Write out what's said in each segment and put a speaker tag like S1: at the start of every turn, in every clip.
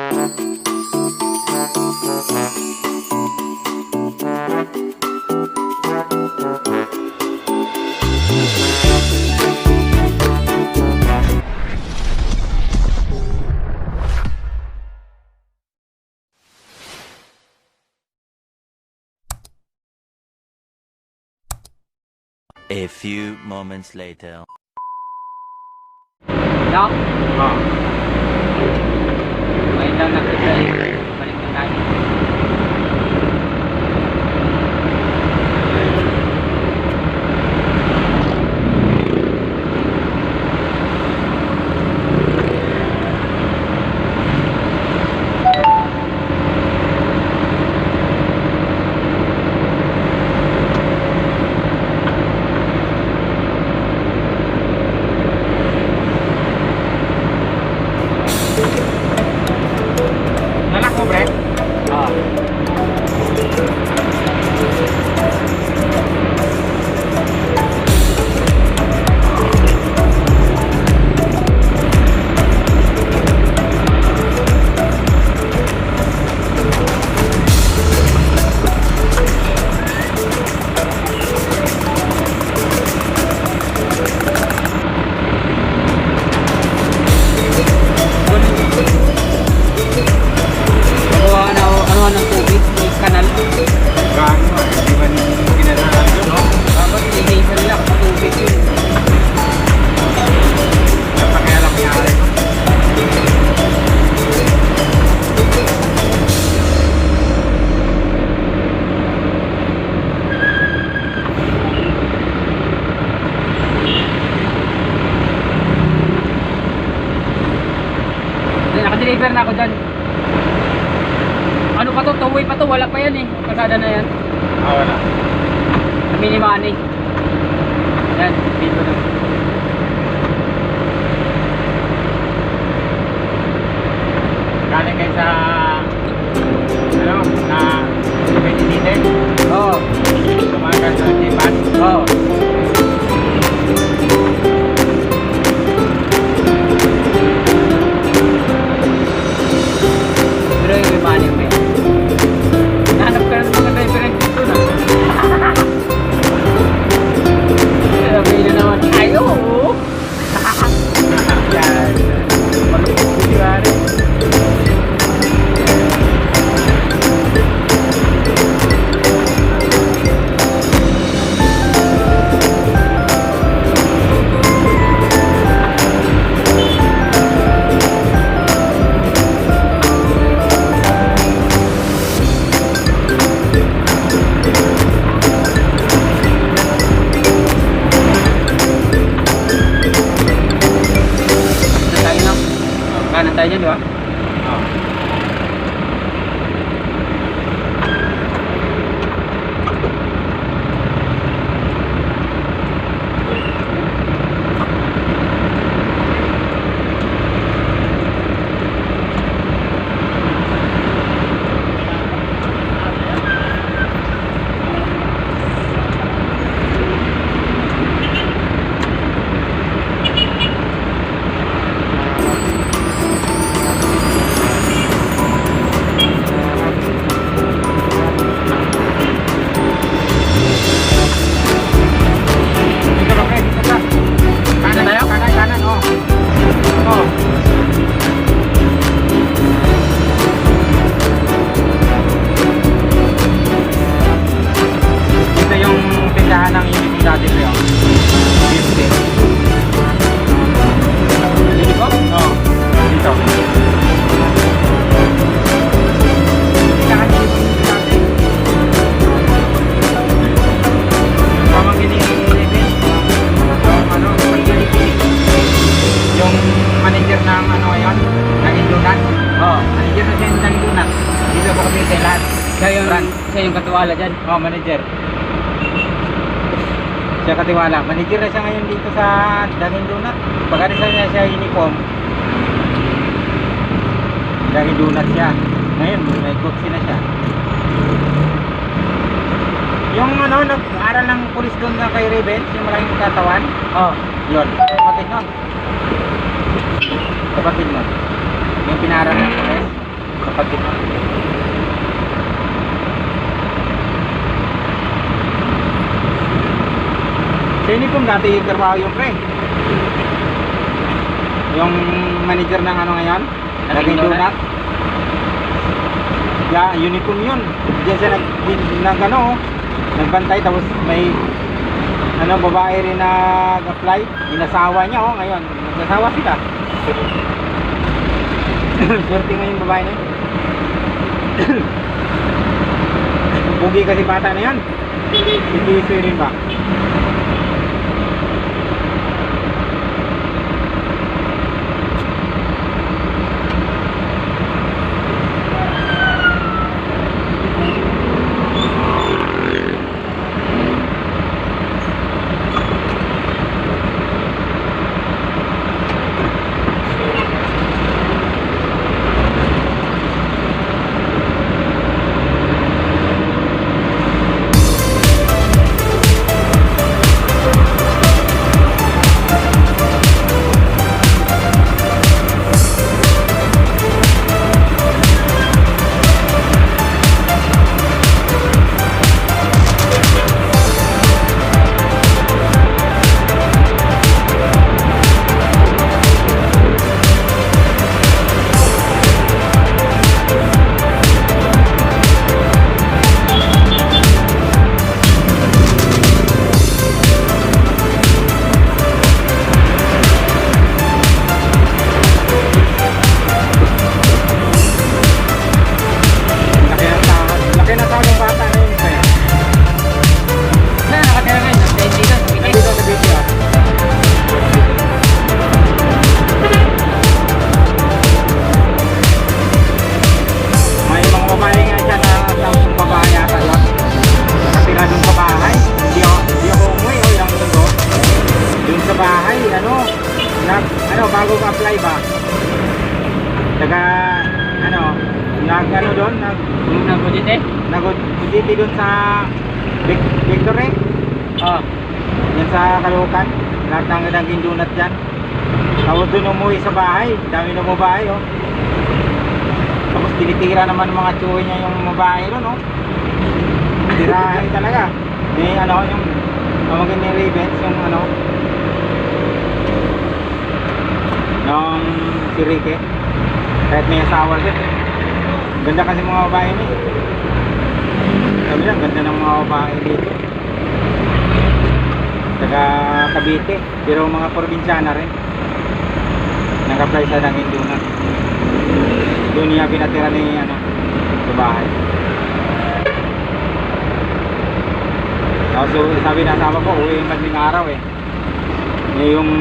S1: A few moments later.
S2: Doc? Oo. Ngayon lang nakita eh. Balik na tayo.
S3: Nalak mo, Brett?
S2: Oo. Magawa na ano ng tubig, may kanal.
S3: Gaano ah, hindi man ginanahan yun, no?
S2: Dapat linisan lang sa tubig yun.
S3: Napakialam niya rin.
S2: Naka-deliver na ako dyan. Ano pa to? Two-way pa to. Wala pa yan eh. Pasada na yan.
S3: Ah, wala.
S2: Sa mini money. Yan. Dito na.
S3: Galing kayo sa ano, na Benitez,
S2: Oo.
S3: tumagal sa Tipan.
S2: Oo. Pero yung may money mo yan. Nahanap ka ng mga driver ng dito na. Sabi na naman, ayo! Yan. Malupit si Diwari. Tayo na. Kanan tayo dyan, di ba?
S3: Oh. Dito ka, Brett, dito ka. Kanan tayo? Kanan, kanan, oh. Oh. Dito yung tindahan ng Unity dati ko yun. 50.
S2: Dito ko?
S3: Oh, dito. Tindahan yung Unity dati. Pamangkin ni Levin. Yung ano, yung manager ng ano ngayon, ng Indonat.
S2: Oo.
S3: Manager na siya ng Indonat. Dito ako kami sa lahat.
S2: Siya yung katuwala dyan.
S3: Oh, manager. Siya katiwala. Manager na siya ngayon dito sa Dangin Donut. Pagkarisan niya siya uniform. Dangin Donut siya. Ngayon, may coach na siya. Yung ano, nag-aral ng pulis doon na kay Rebels, yung malaking katawan.
S2: Oo.
S3: Yun, kapatid nun. Kapatid nun. Yung pinaral ng pulis. Kapatid mo. Sa uniform dati trabaho yung pre. Yung manager ng ano ngayon? Naging donut. Yeah, uniform yun. Diyan siya nag nagbantay tapos may ano babae rin nag-apply. Inasawa niya ngayon. Nagsasawa sila. Swerte nga yung babae na yun. Pugi kasi bata na yan. Hindi rin ba? Bago apply ba? Nag-budget doon sa Victory.
S2: Oh.
S3: Yan sa Caloocan. Lahat ng naging donut dyan. Tapos doon umuwi sa bahay. Dami na babae oh. Tapos tinitira naman ng mga tsuhe niya yung babae doon oh. Tirahin talaga. Yung tawagin ni Ravens yung nung si Ricky kahit may asawa siya ganda kasi mga babae niya sabi lang ganda ng mga babae dito taga Cavite pero mga probinsyana rin nag-apply sa Dangin Donut doon niya pinatira ni sa bahay so sabi na asawa ko uwi madaling araw yung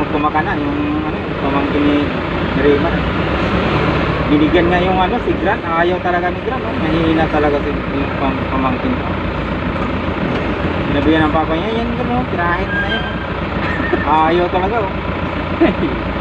S3: kumakanan yung pamangkin ni Raymond binigyan nga yung si Grant ayaw talaga ni Grant mahihina talaga yung pamangkin ko sinabihan ng papa niya yan tirahin mo na yan ayaw talaga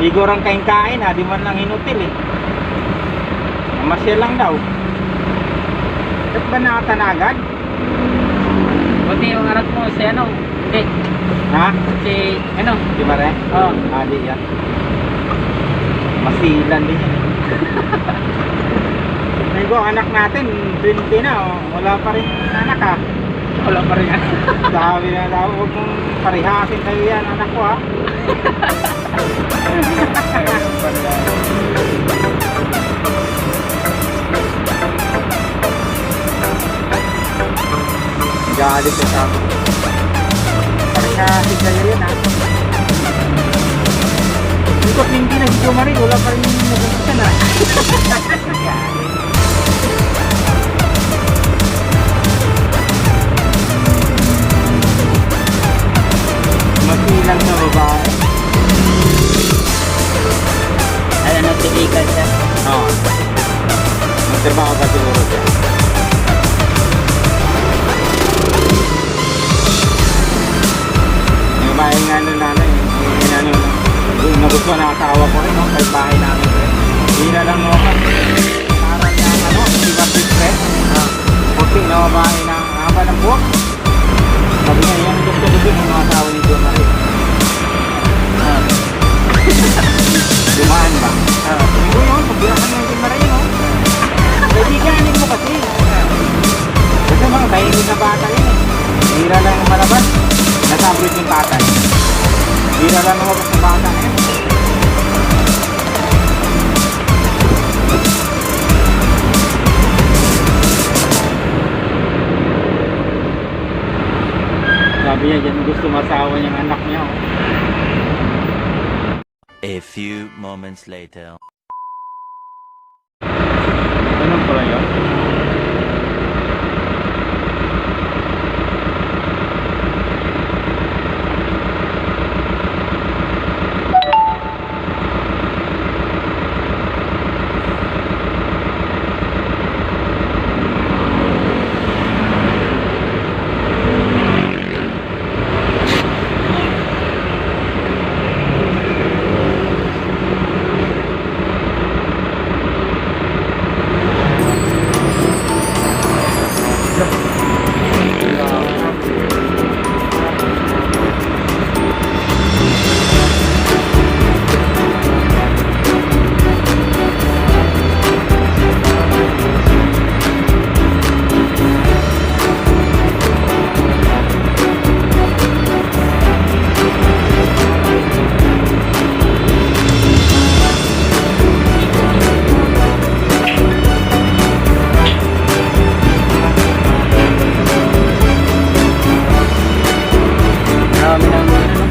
S3: higurang kain-kain di man lang inutil masyal lang daw ba't ba nakatanagan?
S2: Buti yung anak mo si hindi
S3: ha?
S2: Si
S3: Mare?
S2: Oo.
S3: Di yan. Masilan din yan. Nego, anak natin, 20 na. Wala pa rin anak ha.
S2: Wala pa rin.
S3: Sabi na daw, huwag mong parihasin kayo yan, anak ko ha. Galit ka sa akin. Parihasin kayo yan ha. Ikot hindi na si Jomari, wala pa rin nagagisa na. Masilang na babae.
S2: Nagtilikan siya.
S3: Oo. Magtrabaho ka siguro siya. Yung bahay nga nanay, nagustuhan na asawa ko rin, kahit bahay namin rin. Hindi na lang naman. Parang yung Tibatid Press. Puting na bahay na haba ng buwak. Sabi nga, yan gusto doon yung mga asawa ni John Marie. Dumaan ba? Hindi yun, pagbirahan ng John Marie, no? Sabi niya dyan gusto masawa niyang anak niya. Oh.
S1: A few moments later.
S3: Ganun pala yun. Marami ng ano.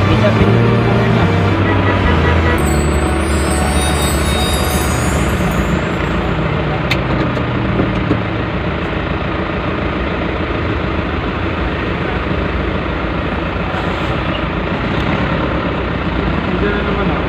S3: Isa pinipulong na. Diyan na naman ako.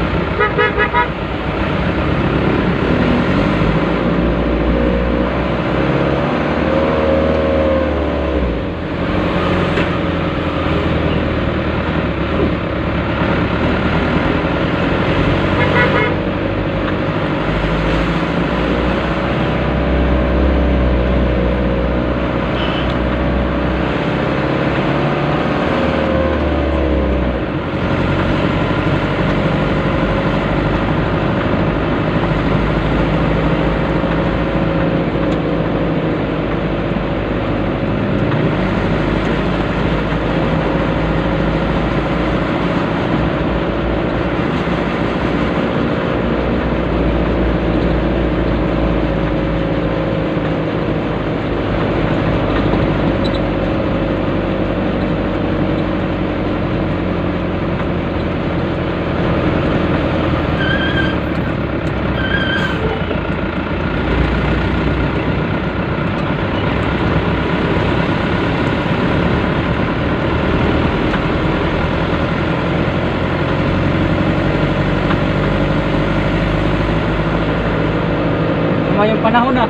S3: Yung panahon na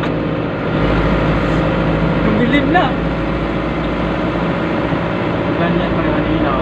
S3: lumilim na ganyan pa rin kanina.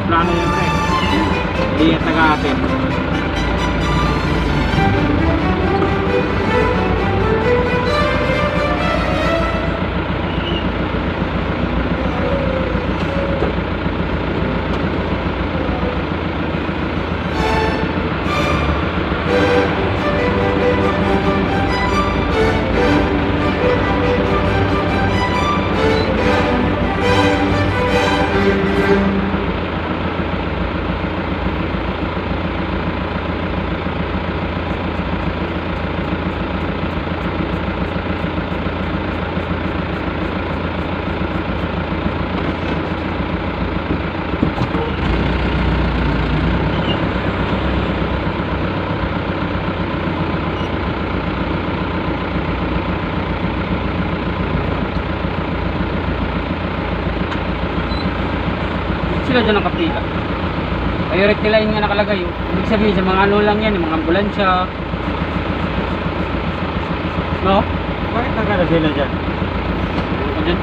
S3: aeroplano yun pre. Hindi yung taga atin.
S2: Sila dyan nakapila. Priority line nga nakalagay. Ibig sabihin sa mga ano lang yan, yung mga ambulansya. No?
S3: Bakit nagkala sila dyan?
S2: Ano dyan?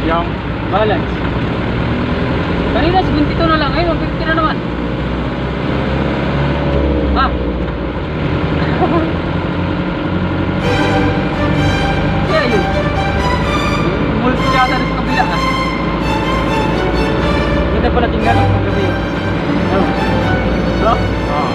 S3: Yung
S2: Balance. Kanina 72 na lang, ngayon 150 na naman. Ah. Kaya yun. Multi yata na sa kabila ah. Ganda pala tingnan ako pag gabi yun. No? No?
S3: Oo.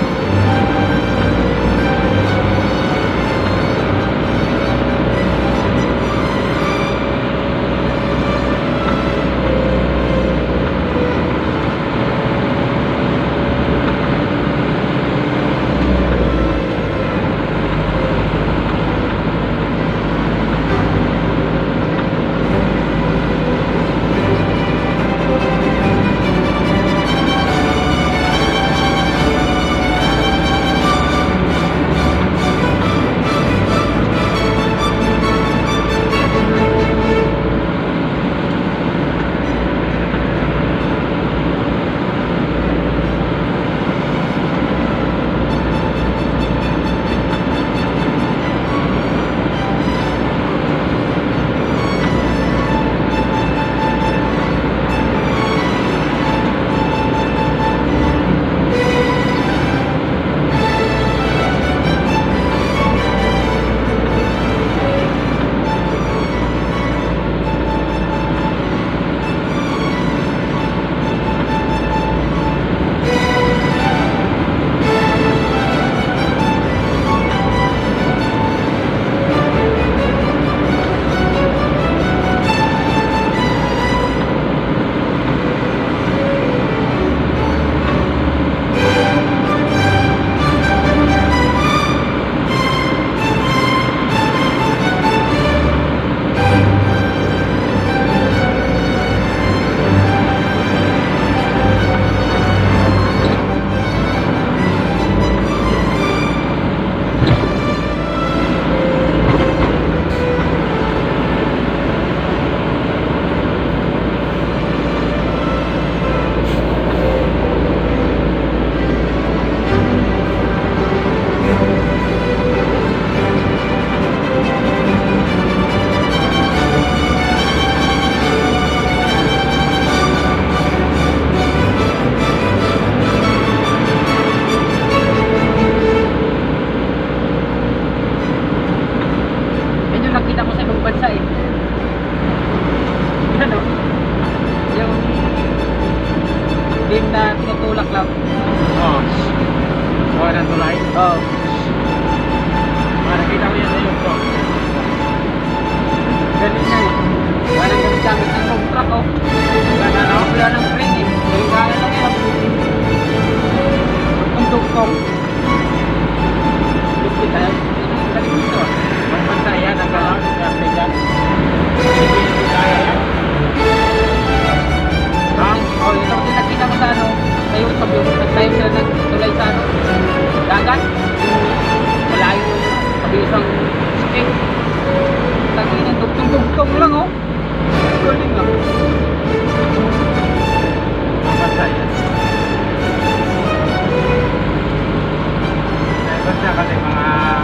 S2: Stick. Tangina, tugtong-tugtong lang oh. Galing ah.
S3: Masaya. Basta kasi mga